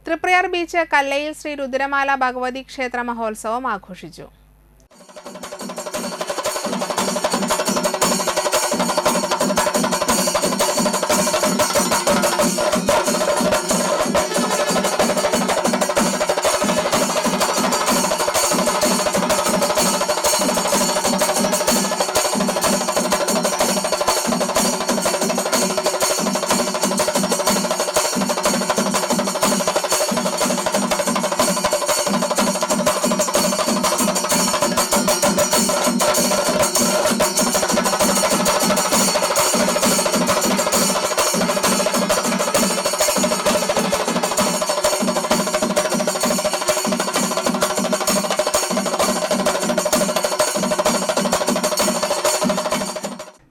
Triprayar beach കല്ലയിൽ Shri Rudramala Bhagavathi ക്ഷേത്ര മഹോത്സവം ആഘോഷിച്ചു.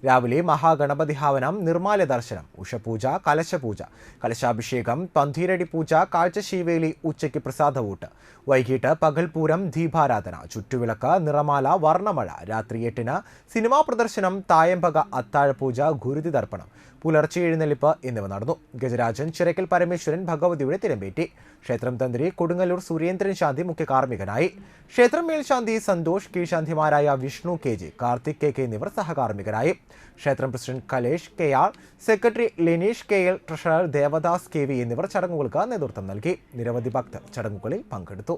രാവിലെ മഹാഗണപതി ഹവനം, നിർമ്മാല്യ ദർശനം, ഉഷപൂജ, കലശപൂജ, കലശാഭിഷേകം, പന്തീരടി പൂജ, കാഴ്ചശീവേലി, ഉച്ചയ്ക്ക് പ്രസാദവൂട്ട്. വൈകിട്ട് പകൽപൂരം, ദീപാരാധന, ചുറ്റുവിളക്ക്, നിറമാല, വർണ്ണമഴ. രാത്രി 8-ന് സിനിമാ പ്രദർശനം, തായമ്പക, അത്താഴപൂജ, ഗുരുതി തർപ്പണം, പുലർച്ചെ എഴുന്നള്ളിപ്പ് എന്നിവ നടന്നു. ഗജരാജൻ ചിറക്കൽ പരമേശ്വരൻ ഭഗവതിയുടെ തിരമ്പേറ്റി. ക്ഷേത്രം തന്ത്രി കൊടുങ്ങല്ലൂർ സുരേന്ദ്രൻ ശാന്തി മുഖ്യ കാർമ്മികനായി. ക്ഷേത്രം മേൽശാന്തി സന്തോഷ്, കീഴ്ശാന്തിമാരായ വിഷ്ണു KG, കാർത്തിക് KK എന്നിവർ സഹകാർമ്മികരായി. ക്ഷേത്രം president Kalesh KR, secretary Lenish KL, treasurer Devadas KV എന്നിവർ ചടങ്ങുകൾക്ക് നേതൃത്വം നൽകി. നിരവധി ഭക്തർ ചടങ്ങുകളിൽ പങ്കെടുത്തു.